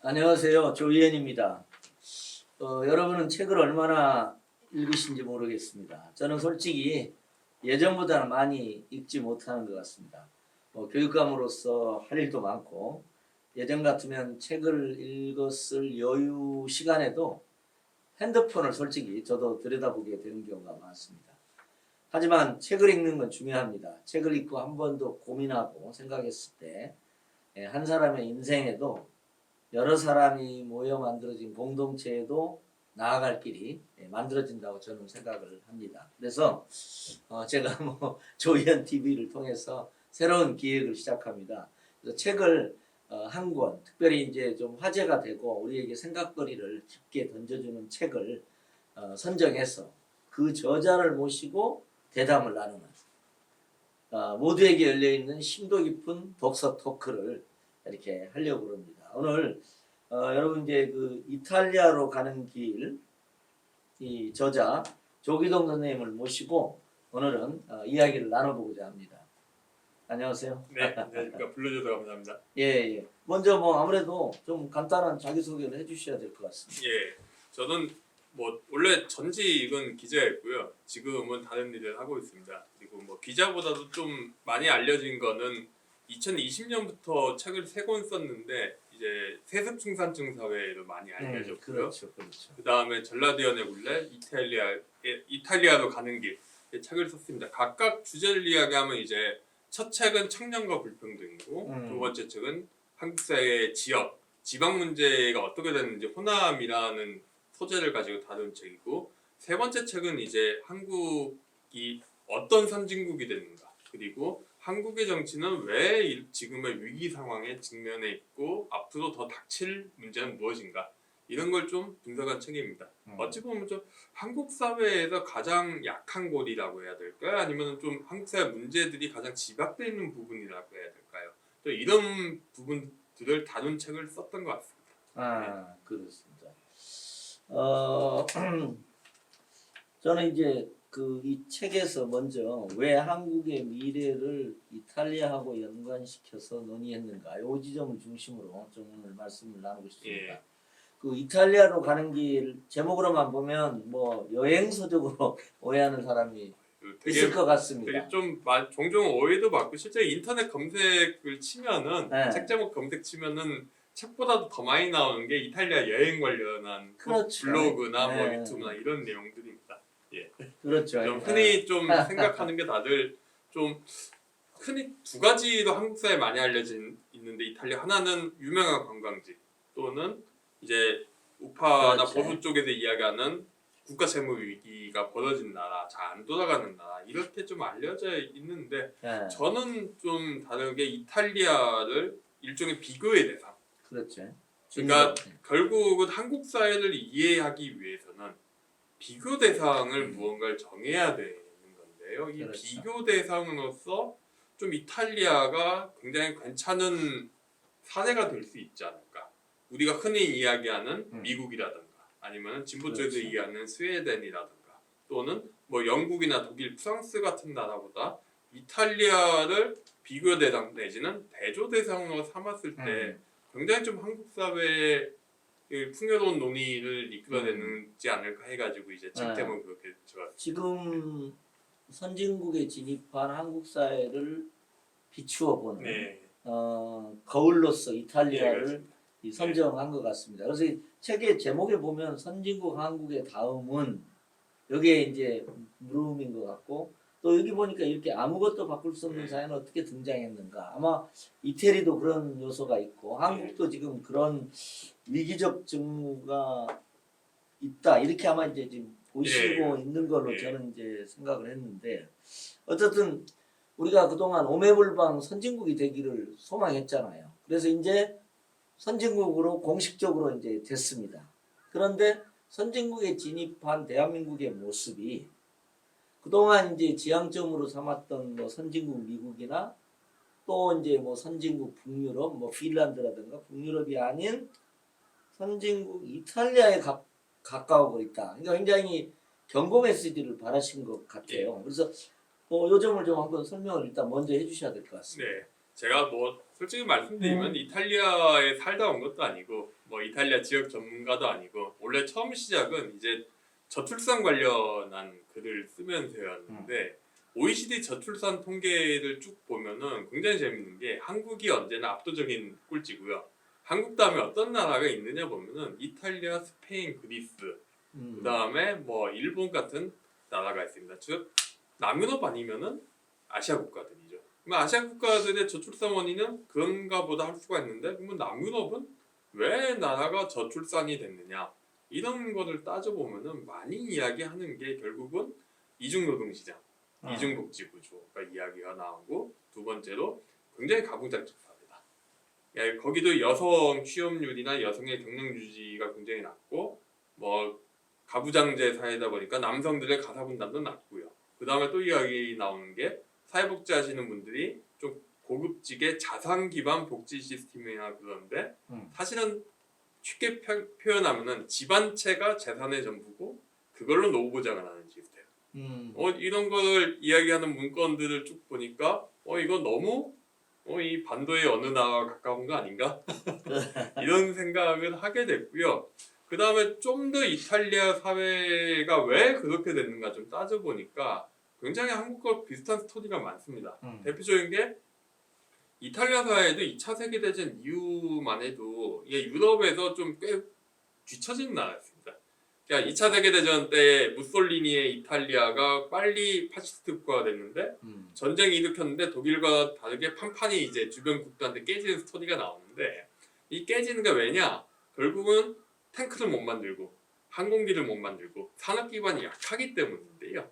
안녕하세요. 조희연입니다. 여러분은 책을 얼마나 읽으신지 모르겠습니다. 저는 솔직히 예전보다는 많이 읽지 못하는 것 같습니다. 교육감으로서 할 일도 많고 예전 같으면 책을 읽었을 여유 시간에도 핸드폰을 솔직히 저도 들여다보게 되는 경우가 많습니다. 하지만 책을 읽는 건 중요합니다. 책을 읽고 한 번 더 고민하고 생각했을 때 한 사람의 인생에도 여러 사람이 모여 만들어진 공동체에도 나아갈 길이 만들어진다고 저는 생각을 합니다. 그래서 제가 조희연 TV를 통해서 새로운 기획을 시작합니다. 그래서 책을 한 권, 특별히 이제 좀 화제가 되고 우리에게 생각거리를 깊게 던져주는 책을 선정해서 그 저자를 모시고 대담을 나누는 모두에게 열려있는 심도 깊은 독서 토크를 이렇게 하려고 합니다. 오늘 여러분 이제 그 이탈리아로 가는 길 이 저자 조기동 선생님을 모시고 오늘은 이야기를 나눠보고자 합니다. 안녕하세요. 네, 안녕하십니까. 불러주셔서 감사합니다. 예. 먼저 아무래도 좀 간단한 자기소개를 해주셔야 될 것 같습니다. 예, 저는 원래 전직은 기자였고요. 지금은 다른 일을 하고 있습니다. 그리고 기자보다도 좀 많이 알려진 거는 2020년부터 책을 3권 썼는데 이제 세습충산증 사회로 많이 알려졌고요. 그렇죠. 그 다음에 전라디언의 굴레, 이탈리아로 가는 길 책을 썼습니다. 각각 주제를 이야기하면 이제 첫 책은 청년과 불평등이고 두 번째 책은 한국 사회의 지방 문제가 어떻게 되는지 호남이라는 소재를 가지고 다룬 책이고 세 번째 책은 이제 한국이 어떤 선진국이 되는가 그리고 한국의 정치는 왜 지금의 위기 상황에 직면해 있고 앞으로 더 닥칠 문제는 무엇인가 이런 걸 좀 분석한 책입니다. 어찌 보면 좀 한국 사회에서 가장 약한 골이라고 해야 될까요? 아니면 좀 한국 사회 문제들이 가장 집약되어 있는 부분이라고 해야 될까요? 또 이런 부분들을 다룬 책을 썼던 것 같습니다. 그렇습니다. 저는 이제 이 책에서 먼저 왜 한국의 미래를 이탈리아하고 연관시켜서 논의했는가 이 지점을 중심으로 좀 오늘 말씀을 나누고 싶습니다. 예. 그 이탈리아로 가는 길 제목으로만 보면 여행서적으로 오해하는 사람이 있을 것 같습니다. 되게 좀 종종 오해도 받고 실제 인터넷 검색을 치면은 책 제목 검색 치면은 책보다도 더 많이 나오는 게 이탈리아 여행 관련한 그렇죠. 블로그나 유튜브나 이런 내용들입니다. 예. 그렇죠. 좀 흔히 좀 생각하는 게 다들 좀 흔히 두 가지로 한국 사회에 많이 알려진 있는데 이탈리아 하나는 유명한 관광지 또는 이제 우파나 그렇죠. 보수 쪽에서 이야기하는 국가 채무 위기가 벌어진 나라, 잘 안 돌아가는 나라 이렇게 좀 알려져 있는데 저는 좀 다르게 이탈리아를 일종의 비교의 대상. 그렇죠. 그러니까 결국은 한국 사회를 이해하기 위해서는 비교 대상을 무언가를 정해야 되는 건데요. 이 그렇죠. 비교 대상으로서 좀 이탈리아가 굉장히 괜찮은 사례가 될 수 있지 않을까. 우리가 흔히 이야기하는 미국이라든가 아니면 진보 쪽에서 그렇죠. 이야기하는 스웨덴이라든가 또는 영국이나 독일, 프랑스 같은 나라보다 이탈리아를 비교 대상 내지는 대조 대상으로 삼았을 때 굉장히 좀 한국 사회의 풍요로운 논의를 이끌어내지 않을까 해가지고 이제 책 제목을 그렇게 적었습니다. 지금 선진국에 진입한 한국 사회를 비추어 보는 거울로서 이탈리아를 선정한 것 같습니다. 그래서 이 책의 제목에 보면 선진국 한국의 다음은 여기에 이제 물음인 것 같고 또 여기 보니까 이렇게 아무것도 바꿀 수 없는 사회는 어떻게 등장했는가. 아마 이태리도 그런 요소가 있고 한국도 지금 그런 위기적 증후가 있다. 이렇게 아마 이제 지금 보시고 있는 걸로 저는 이제 생각을 했는데 어쨌든 우리가 그동안 오매불방 선진국이 되기를 소망했잖아요. 그래서 이제 선진국으로 공식적으로 이제 됐습니다. 그런데 선진국에 진입한 대한민국의 모습이 그동안 이제 지향점으로 삼았던 선진국 미국이나 또 이제 선진국 북유럽, 핀란드라든가 북유럽이 아닌 선진국 이탈리아에 가까우고 있다. 그러니까 굉장히 경고 메시지를 바라신 것 같아요. 그래서 요 점을 좀 한번 설명을 일단 먼저 해주셔야 될 것 같습니다. 네. 제가 뭐 솔직히 말씀드리면 이탈리아에 살다 온 것도 아니고 뭐 이탈리아 지역 전문가도 아니고 원래 처음 시작은 이제 저출산 관련한 글을 쓰면서였는데 OECD 저출산 통계를 쭉 보면은 굉장히 재밌는 게 한국이 언제나 압도적인 꼴찌고요. 한국 다음에 어떤 나라가 있느냐 보면은 이탈리아, 스페인, 그리스, 그 다음에 뭐 일본 같은 나라가 있습니다. 즉 남유럽 아니면은 아시아 국가들이죠. 그럼 아시아 국가들의 저출산 원인은 그런가 보다 할 수가 있는데 그러면 남유럽은 왜 나라가 저출산이 됐느냐 이런 거를 따져보면은 많이 이야기하는 게 결국은 이중노동시장, 이중복지구조가 이야기가 나오고 두 번째로 굉장히 가부장적 사회다. 예, 거기도 여성 취업률이나 여성의 경력 유지가 굉장히 낮고 뭐 가부장제 사회다 보니까 남성들의 가사 분담도 낮고요. 그 다음에 또 이야기 나오는 게 사회복지 하시는 분들이 좀 고급지게 자산 기반 복지 시스템이나 그런데 사실은 쉽게 표현하면은 집안채가 재산의 전부고 그걸로 노후 보장을 하는 시스템. 이런 거를 이야기하는 문건들을 쭉 보니까 이거 너무 이 반도의 어느 나라와 가까운 거 아닌가? 이런 생각을 하게 됐고요. 그 다음에 좀 더 이탈리아 사회가 왜 그렇게 됐는가 좀 따져보니까 굉장히 한국과 비슷한 스토리가 많습니다. 대표적인 게 이탈리아 사회도 2차 세계대전 이후만 해도 이게 유럽에서 좀 꽤 뒤처진 나라였습니다. 그러니까 2차 세계대전 때 무솔리니의 이탈리아가 빨리 파시스트 국가가 됐는데 전쟁이 일으켰는데 독일과 다르게 판판이 이제 주변 국가한테 깨지는 스토리가 나오는데 이 깨지는 게 왜냐? 결국은 탱크를 못 만들고 항공기를 못 만들고 산업 기반이 약하기 때문인데요.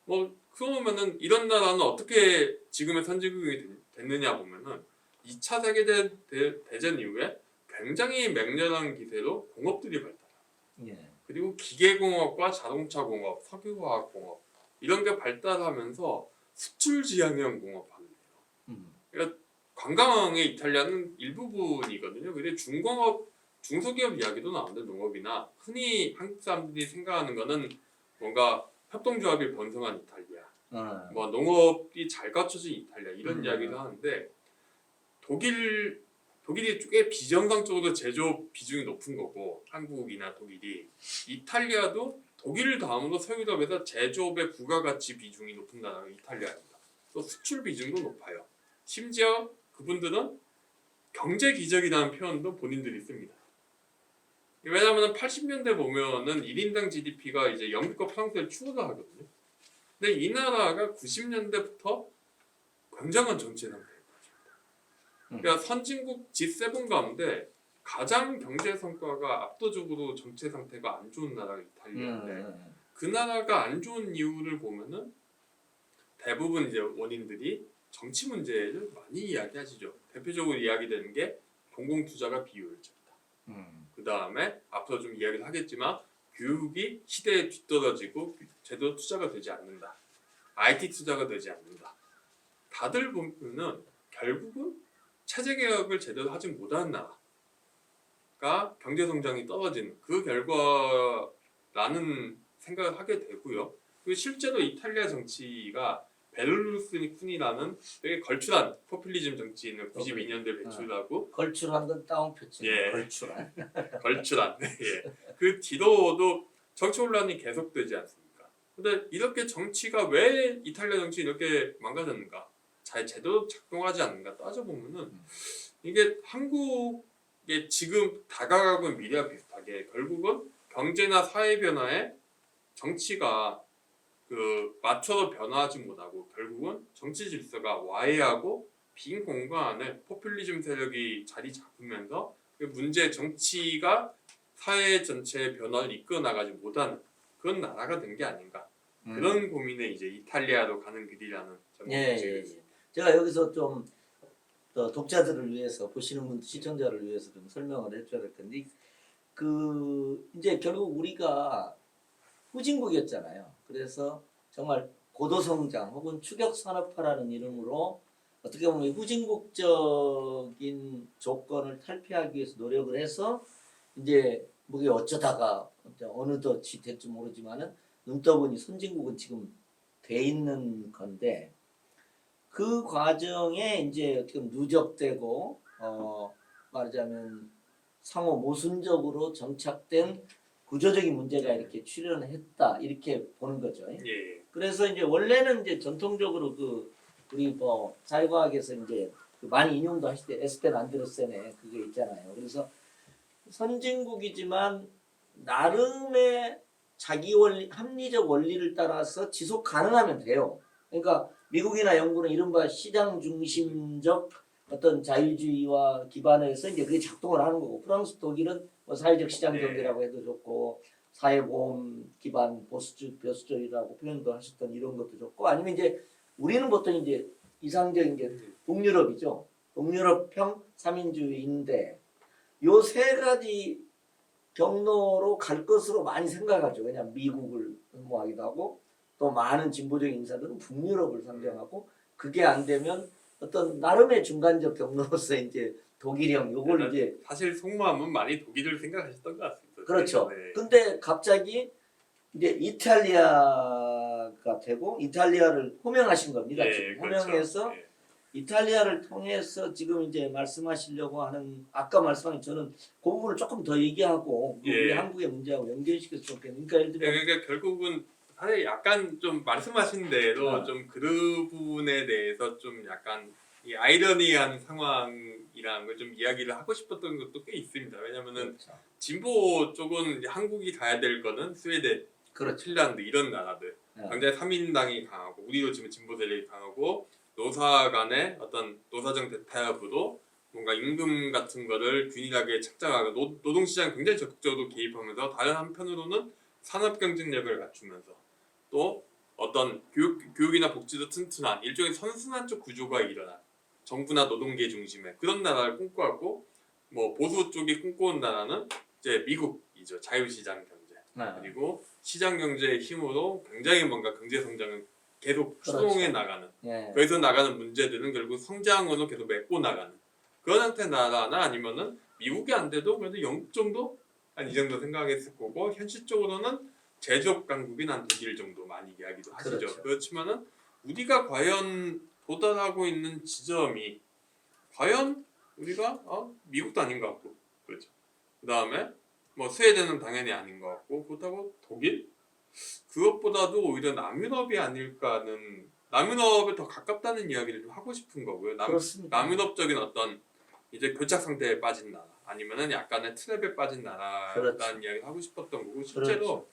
뭐 그러면은 이런 나라는 어떻게 지금의 선진국이 됐느냐 보면은 2차 세계대전 이후에 굉장히 맹렬한 기세로 공업들이 발달합니다. 그리고 기계공업과 자동차공업, 석유화학공업 이런 게 발달하면서 수출 지향형 공업하는 거예요. 그러니까 관광의 이탈리아는 일부분이거든요. 근데 중소기업 이야기도 나오는데 농업이나 흔히 한국 사람들이 생각하는 거는 뭔가 협동조합이 번성한 이탈리아, 뭐 농업이 잘 갖춰진 이탈리아 이런 이야기도 하는데 독일이 꽤 비정상적으로 제조업 비중이 높은 거고 한국이나 독일이 이탈리아도 독일 다음으로 서유럽에서 제조업의 부가가치 비중이 높은 나라가 이탈리아입니다. 또 수출 비중도 높아요. 심지어 그분들은 경제 기적이라는 표현도 본인들이 씁니다. 왜냐하면 80년대 보면은 1인당 GDP가 이제 영국과 프랑스를 추월하거든요. 근데 이 나라가 90년대부터 굉장한 정체 상태예요. 그러니까 선진국 G7 가운데 가장 경제 성과가 압도적으로 정체 상태가 안 좋은 나라가 이탈리아인데 그 나라가 안 좋은 이유를 보면은 대부분 이제 원인들이 정치 문제를 많이 이야기하시죠. 대표적으로 이야기되는 게 공공 투자가 비효율적이다. 그 다음에 앞으로 좀 이야기를 하겠지만 교육이 시대에 뒤떨어지고 제대로 투자가 되지 않는다. IT 투자가 되지 않는다. 다들 보면은 결국은 체제 개혁을 제대로 하지 못한 나라가 경제 성장이 떨어지는 그 결과라는 생각을 하게 되고요. 그리고 실제로 이탈리아 정치가 베를루스코니라는 되게 걸출한 포퓰리즘 정치인을 92년도에 배출하고 걸출한 건 다운표지. 예. 걸출한. 걸출한 예. 그 뒤로도 정치 혼란이 계속되지 않습니까? 근데 이렇게 정치가 왜 이탈리아 정치 이렇게 망가졌는가? 잘 제대로 작동하지 않는가 따져보면은 이게 한국의 지금 다가가고 있는 미래와 비슷하게 결국은 경제나 사회 변화에 정치가 그 맞춰서 변화하지 못하고 결국은 정치 질서가 와해하고 빈 공간을 포퓰리즘 세력이 자리 잡으면서 그 문제 정치가 사회 전체의 변화를 이끌어 나가지 못하는 그런 나라가 된 게 아닌가 그런 고민에 이제 이탈리아로 가는 길이라는 예. 제가 여기서 좀 독자들을 위해서 보시는 분 시청자를 위해서 좀 설명을 해줘야 될 텐데 그 이제 결국 우리가 후진국이었잖아요. 그래서 정말 고도성장 혹은 추격산업화라는 이름으로 어떻게 보면 후진국적인 조건을 탈피하기 위해서 노력을 해서 이제 뭐 어쩌다가 어느덧이 될지 모르지만은 눈 떠보니 선진국은 지금 돼 있는 건데 그 과정에 이제 어떻게 보면 누적되고 말하자면 상호 모순적으로 정착된 구조적인 문제가 이렇게 출현했다 이렇게 보는 거죠. 예. 그래서 이제 원래는 이제 전통적으로 그 우리 뭐 사회과학에서 이제 그 많이 인용도 하실 때 에스펜 안데르센의 그게 있잖아요. 그래서 선진국이지만 나름의 자기 원리, 합리적 원리를 따라서 지속 가능하면 돼요. 그러니까 미국이나 영국은 이른바 시장 중심적 어떤 자유주의와 기반해서 이제 그게 작동을 하는 거고, 프랑스, 독일은 뭐 사회적 시장 경제라고 해도 좋고, 사회보험 기반 보수주의라고 표현도 하셨던 이런 것도 좋고, 아니면 이제 우리는 보통 이제 이상적인 게 동유럽이죠. 동유럽형 삼인주의인데 요 세 가지 경로로 갈 것으로 많이 생각하죠. 왜냐하면 미국을 흠모하기도 하고 또 많은 진보적인 인사들은 북유럽을 상정하고 그게 안 되면 어떤 나름의 중간적 경로로서 이제 독일형 요걸 이제 사실 속마음은 많이 독일을 생각하셨던 것 같습니다. 그렇죠. 네. 근데 갑자기 이제 이탈리아가 되고 이탈리아를 호명하신 겁니다. 예, 지금 그렇죠. 호명해서 예. 이탈리아를 통해서 지금 이제 말씀하시려고 하는 아까 말씀하신 저는 그 부분을 조금 더 얘기하고 우리 예. 한국의 문제하고 연결시켜서 좋겠는데 그러니까 예를 들면 그러니까 결국은 사실 약간 좀 말씀하신 대로 좀 그 부분에 대해서 좀 약간 이 아이러니한 상황이라는 걸 좀 이야기를 하고 싶었던 것도 꽤 있습니다. 왜냐면은 그렇죠. 진보 쪽은 이제 한국이 가야 될 거는 스웨덴, 그렇죠. 핀란드 이런 나라들. 굉장히 3인당이 강하고 우리도 지금 진보 세력이 강하고 노사 간의 어떤 노사정 대타협으로 뭔가 임금 같은 거를 균일하게 책정하고 노동시장 굉장히 적극적으로 개입하면서 다른 한편으로는 산업 경쟁력을 갖추면서 또 어떤 교육이나 복지도 튼튼한 일종의 선순환 쪽 구조가 일어난 정부나 노동계 중심의 그런 나라를 꿈꿔왔고 뭐 보수 쪽이 꿈꿔온 나라는 이제 미국이죠. 자유시장 경제 그리고 시장 경제의 힘으로 굉장히 뭔가 경제 성장을 계속 추동해 나가는 거기서 나가는 문제들은 결국 성장으로 계속 메꿔 나가는 그런 형태의 나라나 아니면은 미국이 안 돼도 그래도 영국 정도 한 이 정도 생각했을 거고 현실적으로는 제조업 강국인 한 독일 정도 많이 이야기도 하시죠. 그렇죠. 그렇지만은 우리가 과연 도달하고 있는 지점이 과연 우리가 미국도 아닌 것 같고 그렇죠. 그 다음에 뭐 스웨덴은 당연히 아닌 것 같고 그렇다고 독일 그것보다도 오히려 남유럽이 아닐까는 남유럽에 더 가깝다는 이야기를 좀 하고 싶은 거고요. 남유럽적인 어떤 이제 교착 상태에 빠진 나라 아니면은 약간의 트랩에 빠진 나라라는 그렇죠. 이야기를 하고 싶었던 거고 실제로 그렇죠.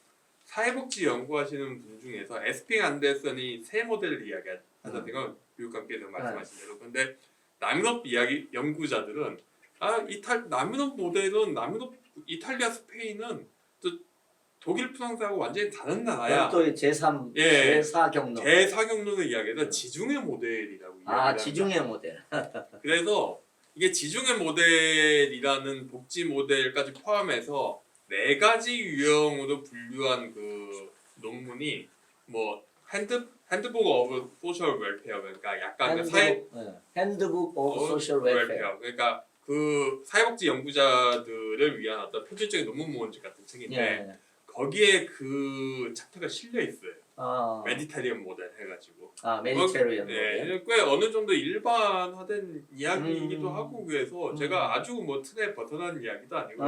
사회복지 연구하시는 분 중에서 에스핑 안데슨이 세 모델을 이야기하셨던 건 교육감께서 말씀하신 대로 근데 남유럽 이야기 연구자들은 남유럽 모델은 이탈리아 스페인은 또 독일 프랑스하고 완전히 다른 나라야. 또 제3, 제4 경로. 제4 경로를 이야기해서 지중해 모델이라고 이야기합니다. 지중해 모델. 그래서 이게 지중해 모델이라는 복지 모델까지 포함해서 4가지 유형으로 분류한 그 논문이 뭐 핸드북 오브 소셜 웰페어 그러니까 약간 핸드북 오브 소셜 웰페어 그러니까 그 사회복지 연구자들을 위한 어떤 표준적인 논문 모음집 같은 책인데 거기에 그 챕터가 실려 있어요. 메디테리언 모델 해가지고. 메디테리언 모델. 꽤 어느 정도 일반화된 이야기이기도 하고 그래서 제가 아주 뭐 틀에 벗어난 이야기도 아니고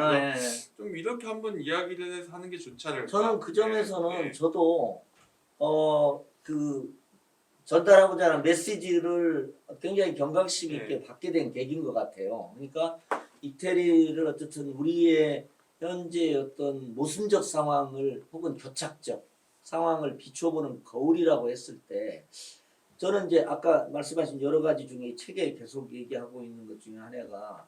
좀 이렇게 한번 이야기를 해서 하는 게 좋지 않을까. 저는 그 점에서는 저도 그 전달하고자 하는 메시지를 굉장히 경각심 있게 받게 된 계기인 것 같아요. 그러니까 이태리를 어쨌든 우리의 현재 어떤 모순적 상황을 혹은 교착적 상황을 비춰보는 거울이라고 했을 때 저는 이제 아까 말씀하신 여러 가지 중에 책에 계속 얘기하고 있는 것 중에 하나가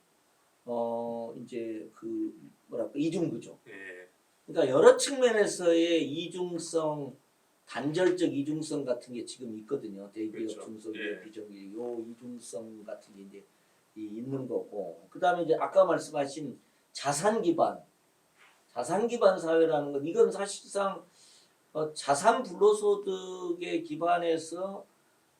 이제 그 뭐랄까 이중구조. 그러니까 여러 측면에서의 이중성 단절적 이중성 같은 게 지금 있거든요. 대기업, 중소기업, 비정규직 요 이중성 같은 게 이제 있는 거고 그다음에 이제 아까 말씀하신 자산 기반 사회라는 건 이건 사실상 자산 불로소득에 기반해서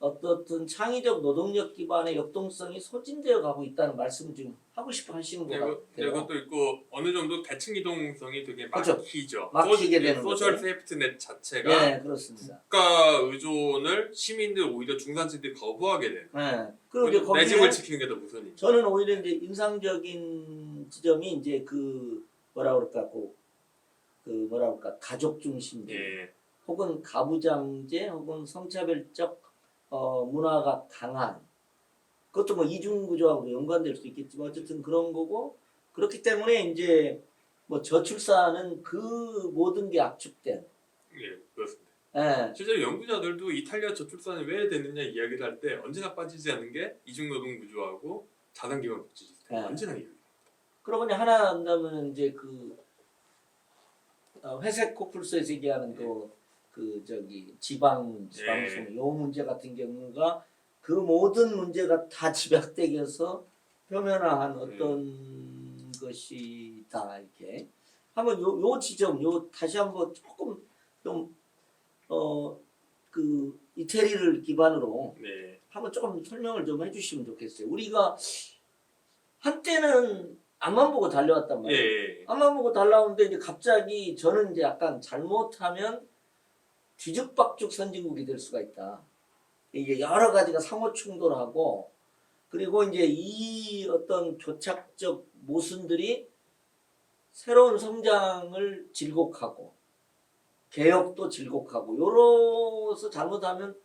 어떻든 창의적 노동력 기반의 역동성이 소진되어 가고 있다는 말씀을 지금 하고 싶어 하시는 것 같아요. 이것도 있고 어느 정도 대칭 이동성이 되게 그렇죠. 막히죠. 막히게 되는 소셜 거죠. 세이프트넷 자체가 네, 그렇습니다. 국가 의존을 시민들 오히려 중산층들이 거부하게 되는. 네. 그리고 이제 내 거기에 집을 지키는 게 더 우선이죠. 저는 오히려 이제 인상적인 지점이 이제 그 뭐라 그럴까 그 뭐라 그럴까 가족 중심주의 예. 혹은 가부장제 혹은 성차별적 문화가 강한 그것도 뭐 이중구조하고 연관될 수 있겠지만 어쨌든 그런 거고 그렇기 때문에 이제 뭐 저출산은 그 모든 게 압축된 예, 그렇습니다. 예. 실제로 연구자들도 이탈리아 저출산이 왜 되느냐 이야기를 할 때 언제나 빠지지 않는 게 이중노동 구조하고 자산기반 복지 시스템 네. 언제나 이야기. 그러고 이제 하나 한다면 이제 그 회색 코뿔소에서 얘기하는 그 저기 지방소득 요 문제 같은 경우가 그 모든 문제가 다 집약되어서 표면화한 어떤 것이다 이렇게 한번 요 지점 요 다시 한번 조금 좀 그 이태리를 기반으로 네. 한번 조금 설명을 좀 해주시면 좋겠어요. 우리가 한때는 앞만 보고 달려왔단 말이에요. 예. 앞만 보고 달려오는데 이제 갑자기 저는 이제 약간 잘못하면 뒤죽박죽 선진국이 될 수가 있다. 이게 여러 가지가 상호 충돌하고 그리고 이제 이 어떤 교착적 모순들이 새로운 성장을 질곡하고 개혁도 질곡하고 요로서 잘못하면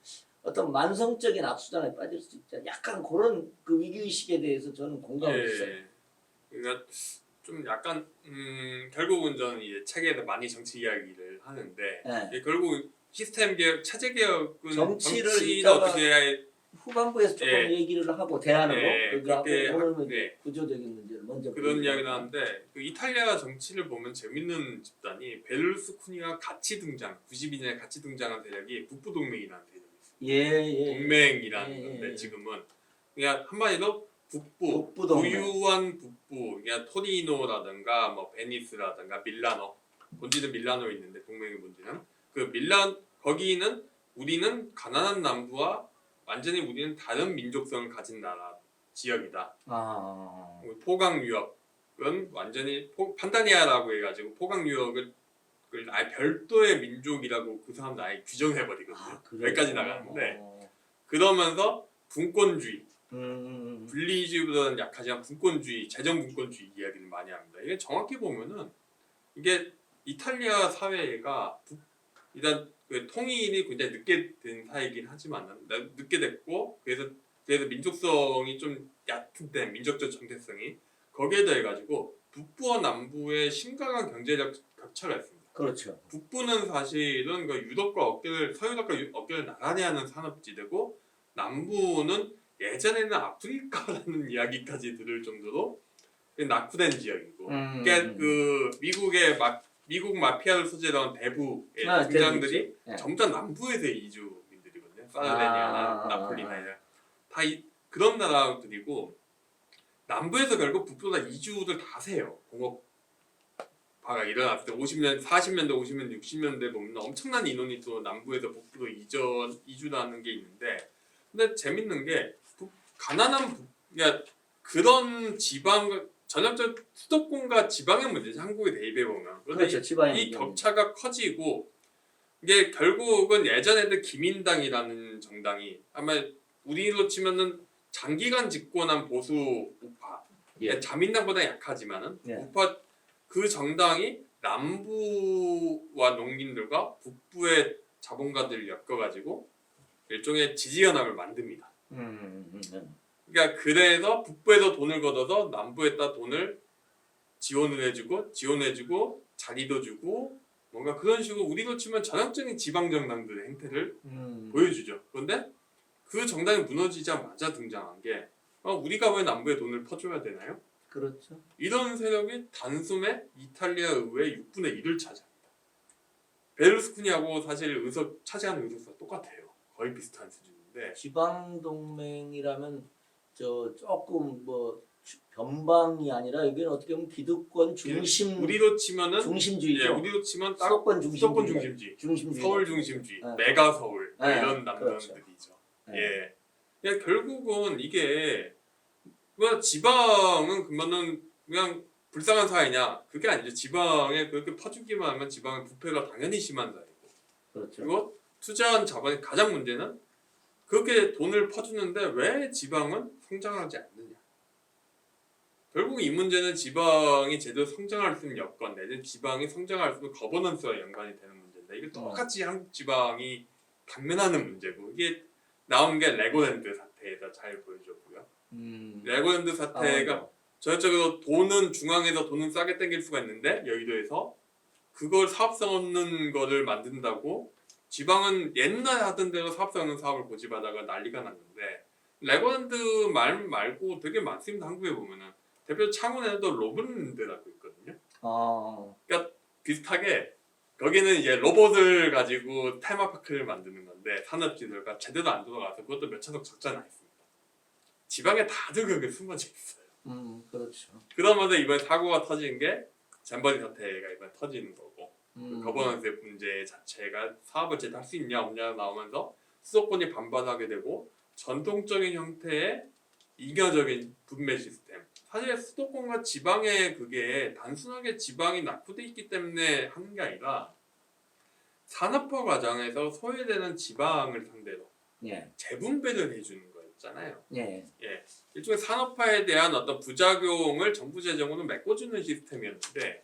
어떤 만성적인 악순환에 빠질 수 있잖아요. 약간 그런 그 위기의식에 대해서 저는 공감을 했어요. 그러니까 좀 약간 결국은 저는 이제 책에서 많이 정치 이야기를 하는데 네. 결국 시스템 개혁, 체제 개혁은 정치를 어떻게 해야 후반부에서 조금 얘기를 하고 대안으로 그렇게 오늘은 구조적인 문제를 먼저 그런 이야기를 하는데 그 이탈리아 정치를 보면 재밌는 집단이 베를루스코니가 같이 등장 92년에 같이 등장한 대략이 북부 동맹이라는 대략이 있어요. 동맹이라는 건데 지금은 그냥 한마디로 북부 부유한 북부 그냥 토리노라든가 뭐 베니스라든가 밀라노 본지는 밀라노에 있는데 동맹의 본지는 그 거기는 우리는 가난한 남부와 완전히 우리는 다른 민족성을 가진 나라 지역이다. 포강 유럽은 완전히 판다니아라고 해가지고 포강 유럽을 아예 별도의 민족이라고 그 사람들 아예 규정해 버리거든요. 여기까지 나가는데 그러면서 분권주의, 분리주의보다는 약하지만 분권주의, 재정 분권주의 이야기를 많이 합니다. 이게 정확히 보면은 이게 이탈리아 사회가 일단 그 통일이 굉장히 늦게 된 사회이긴 하지만 늦게 됐고 그래서 민족성이 좀 얕은데 민족적 정체성이 거기에 대해 가지고 북부와 남부의 심각한 경제적 격차가 있습니다. 그렇죠. 북부는 사실은 그 서유럽과 어깨를 나란히 하는 산업지대고 남부는 예전에는 아프리카라는 이야기까지 들을 정도로 낙후된 지역이고 그러니까 그 미국 마피아를 소재로 한 대부의 등장들이 전부 다 남부에서 이주민들이거든요. 사르데니아나 나폴리나 다 그런 나라들이고 남부에서 결국 북부보다 이주를 다 하세요. 공업화가 일어났을 때 40년대, 50년대, 60년대 보면 엄청난 인원이 또 남부에서 북부로 이주하는 게 있는데 근데 재밌는 게 가난한 그러니까 그런 지방 전형적 수도권과 지방의 문제죠. 한국에 대입해 보면. 그렇죠. 이 격차가 커지고 이게 결국은 예전에도 기민당이라는 정당이 아마 우리로 치면은 장기간 집권한 보수 우파, 자민당보다 약하지만은 우파 그 정당이 남부와 농민들과 북부의 자본가들을 엮어가지고 일종의 지지연합을 만듭니다. 그러니까 그래서 북부에서 돈을 걷어서 남부에다 돈을 지원을 해주고 자리도 주고 뭔가 그런 식으로 우리로 치면 전형적인 지방 정당들의 행태를 보여주죠. 그런데 그 정당이 무너지자마자 등장한 게 우리가 왜 남부에 돈을 퍼줘야 되나요? 그렇죠. 이런 세력이 단숨에 이탈리아 의회의 6분의 1을 차지합니다. 베를루스코니하고 사실 차지하는 의석수가 똑같아요. 거의 비슷한 수준인데 지방 동맹이라면 조금 뭐 변방이 아니라 여기는 어떻게 보면 기득권 중심 우리로 치면은 중심주의죠. 우리로 치면 딱 수도권 중심주의. 서울 중심주의, 메가 서울 이런 남편들이죠. 네. 예. 그냥 결국은 이게 그냥 지방은 그냥 불쌍한 사회냐? 그게 아니죠. 지방에 그렇게 퍼주기만 하면 지방의 부패가 당연히 심한 사회고. 그렇죠. 그리고 투자한 자본의 가장 문제는 그렇게 돈을 퍼주는데 왜 지방은 성장하지 않느냐? 결국 이 문제는 지방이 제대로 성장할 수 있는 여건 내지 지방이 성장할 수 있는 거버넌스와 연관이 되는 문제인데 이게 똑같이 한국 지방이 당면하는 문제고 이게 나온 게 레고랜드 사태에서 잘 보여줬고요. 레고랜드 사태가 전형적으로 중앙에서 돈은 싸게 땡길 수가 있는데 여의도에서 그걸 사업성 없는 거를 만든다고 지방은 옛날에 하던 대로 사업성 없는 사업을 고집하다가 난리가 났는데 레고랜드 말고 되게 많습니다. 한국에 보면은 대표 창원에도 로봇랜드라고 있거든요. 그러니까 비슷하게 거기는 이제 로봇을 가지고 테마파크를 만드는 건데 산업지대가 제대로 안 돌아가서 그것도 몇 천억 적자 나 있습니다. 지방에 다들 그게 숨어져 있어요. 그렇죠. 그러면서 이번에 사고가 터진 게 잼버리 사태가 이번에 터지는 거고 그 거버넌스의 문제 자체가 사업을 제대로 할 수 있냐 없냐 나오면서 수도권이 반발하게 되고 전통적인 형태의 이교적인 분배 시스템 사실 수도권과 지방의 그게 단순하게 지방이 낙후돼 있기 때문에 하는 게 아니라 산업화 과정에서 소외되는 지방을 상대로 예. 재분배를 해주는 거였잖아요. 예. 예, 일종의 산업화에 대한 어떤 부작용을 정부 재정으로 메꿔주는 시스템이었는데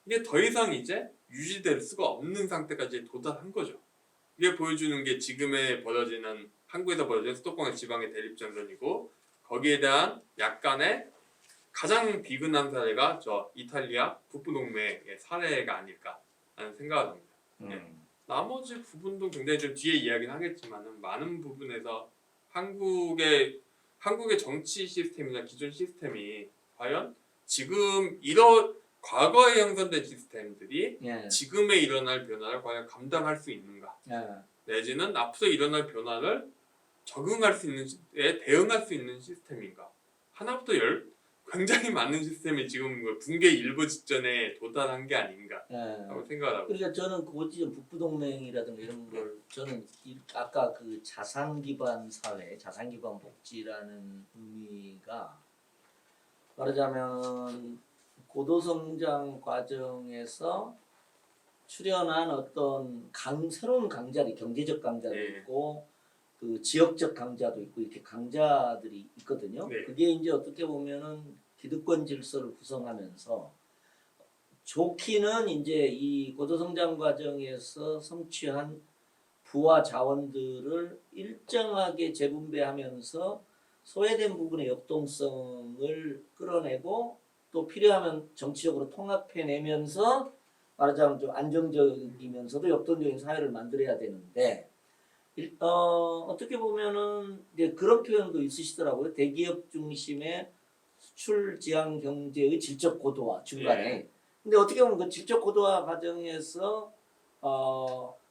이게 더 이상 이제 유지될 수가 없는 상태까지 도달한 거죠. 이게 보여주는 게 지금의 벌어지는 한국에서 벌어지는 수도권과 지방의 대립 전선이고 거기에 대한 약간의 가장 비근한 사례가 저 이탈리아 북부동맹의 사례가 아닐까라는 생각을 합니다. 예. 나머지 부분도 굉장히 좀 뒤에 이야기는 하겠지만 많은 부분에서 한국의 정치 시스템이나 기존 시스템이 과연 지금 과거에 형성된 시스템들이 예. 지금에 일어날 변화를 과연 감당할 수 있는가 내지는 앞으로 일어날 변화를 적응할 수 있는 대응할 수 있는 시스템인가 하나부터 굉장히 많은 시스템이 지금 붕괴 일부 직전에 도달한 게 아닌가라고 생각을 하고 그러니까 저는 그거지 북부동맹이라든가 이런 걸 저는 아까 그 자산 기반 사회, 자산 기반 복지라는 의미가 말하자면 고도성장 과정에서 출현한 어떤 새로운 강자들, 경제적 강자도 네. 있고 그 지역적 강자도 있고 이렇게 강자들이 있거든요. 네. 그게 이제 어떻게 보면은 기득권 질서를 구성하면서 좋기는 이제 이 고도성장 과정에서 성취한 부와 자원들을 일정하게 재분배하면서 소외된 부분의 역동성을 끌어내고 또 필요하면 정치적으로 통합해내면서 말하자면 좀 안정적이면서도 역동적인 사회를 만들어야 되는데 어떻게 보면은 이제 그런 표현도 있으시더라고요. 대기업 중심의 수출 지향 경제의 질적 고도화 중간에. 네. 근데 어떻게 보면 그 질적 고도화 과정에서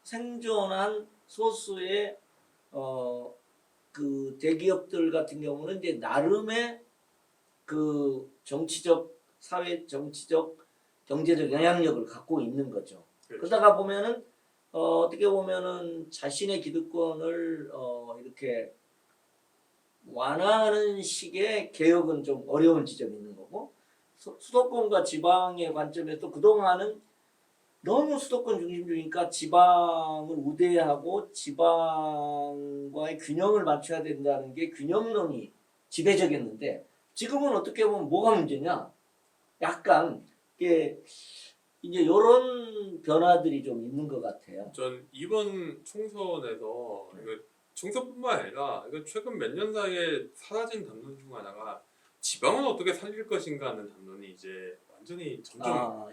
생존한 소수의 그 대기업들 같은 경우는 이제 나름의 그 정치적 사회 정치적 경제적 영향력을 갖고 있는 거죠. 그렇죠. 그러다가 보면은 어떻게 보면은 자신의 기득권을 이렇게 완화하는 식의 개혁은 좀 어려운 지점이 있는 거고 수도권과 지방의 관점에서 그동안은 너무 수도권 중심주의니까 지방을 우대하고 지방과의 균형을 맞춰야 된다는 게 균형론이 지배적이었는데 지금은 어떻게 보면 뭐가 문제냐? 약간 이게 이제 이런 변화들이 좀 있는 것 같아요. 전 이번 총선에서 총선뿐만 아니라 최근 몇 년 사이에 사라진 담론 중 하나가 지방은 어떻게 살릴 것인가 하는 담론이 이제 완전히 점점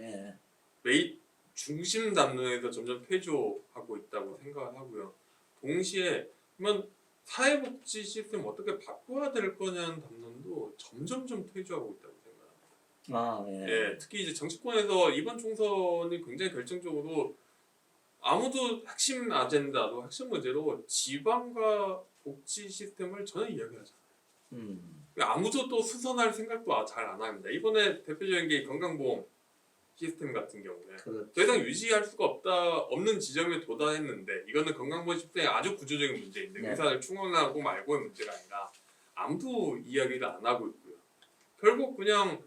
중심 담론에서 점점 퇴조하고 있다고 생각을 하고요. 동시에 그러면 사회복지 시스템 어떻게 바꿔야 될 거냐는 담론도 점점 퇴조하고 있다고 생각합니다. 예, 특히 이제 정치권에서 이번 총선이 굉장히 결정적으로 아무도 핵심 아젠다로 핵심 문제로 지방과 복지 시스템을 전혀 이야기하잖아요. 아무도 또 수선할 생각도 잘 안 합니다. 이번에 대표적인 게 건강보험 시스템 같은 경우에 그렇죠. 더 이상 유지할 수가 없는 지점에 도달했는데 이거는 건강보험 시스템의 아주 구조적인 문제인데 네. 의사를 충원하고 말고의 문제가 아니라 아무도 이야기를 안 하고 있고요. 결국 그냥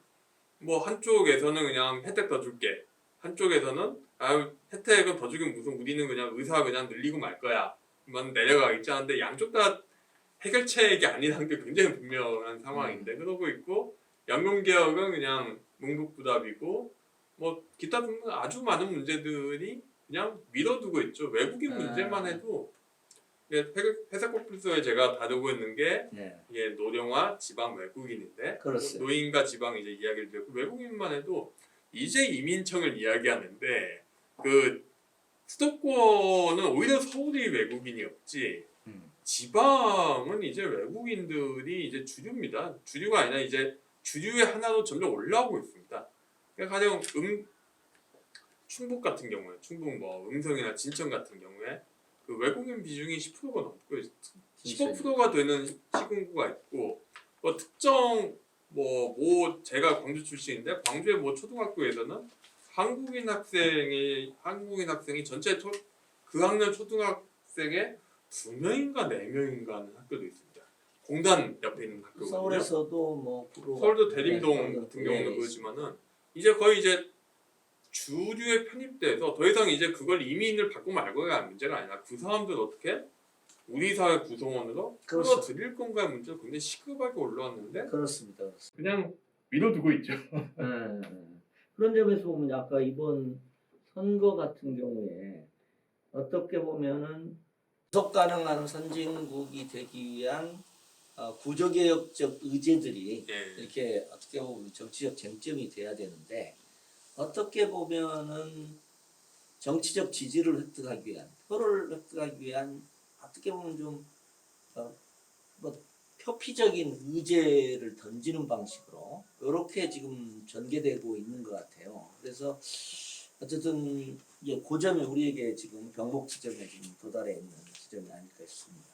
뭐 한쪽에서는 그냥 혜택 더 줄게, 한쪽에서는 혜택은 더 주긴 무슨 우리는 그냥 의사 그냥 늘리고 말 거야 만 내려가겠지 하는데 양쪽 다 해결책이 아니라는 게 굉장히 분명한 상황인데 그러고 있고 연금개혁은 그냥 묵묵부답이고 뭐 기타 등등 아주 많은 문제들이 그냥 밀어두고 있죠. 외국인 문제만 해도 회사꽃 필서에 제가 다루고 있는 게 네. 이게 노령화 지방 외국인인데 그렇습니다. 노인과 지방 이제 이야기를 드렸고 외국인만 해도 이제 이민청을 이야기하는데 그 수도권은 오히려 서울이 외국인이 없지 지방은 이제 외국인들이 이제 주류입니다. 주류가 아니라 이제 주류의 하나로 점점 올라오고 있습니다. 그러니까 가령 충북 같은 경우에 충북 뭐 음성이나 진천 같은 경우에 그 외국인 비중이 10%가 넘고 15%가 되는 시군구가 있고 뭐 특정 뭐 제가 광주 출신인데 광주의 뭐 초등학교에서는 한국인 학생이 전체 그 학년 초등학생의 2명인가 4명인가 하는 학교도 있습니다. 공단 옆에 있는 학교거든요. 서울에서도 뭐 서울도 대림동 네, 같은 경우는 네, 그렇지만은 이제 거의 이제 주류에 편입돼서 더 이상 이제 그걸 이민을 받고 말고가 문제가 아니라 그 사람들 어떻게 우리 사회 구성원으로 끌어들일 건가의 문제가 굉장히 시급하게 올라왔는데 그렇습니다. 그냥 밀어두고 있죠. 그런 점에서 보면 아까 이번 선거 같은 경우에 어떻게 보면은 지속 가능한 선진국이 되기 위한 구조개혁적 의제들이 예. 이렇게 어떻게 보면 정치적 쟁점이 돼야 되는데 어떻게 보면은 정치적 지지를 획득하기 위한 표를 획득하기 위한 어떻게 보면 좀 뭐 표피적인 의제를 던지는 방식으로 이렇게 지금 전개되고 있는 것 같아요. 그래서 어쨌든 이제 그 점이 우리에게 지금 병목 지점에 지금 도달해 있는 지점이 아닐까 싶습니다.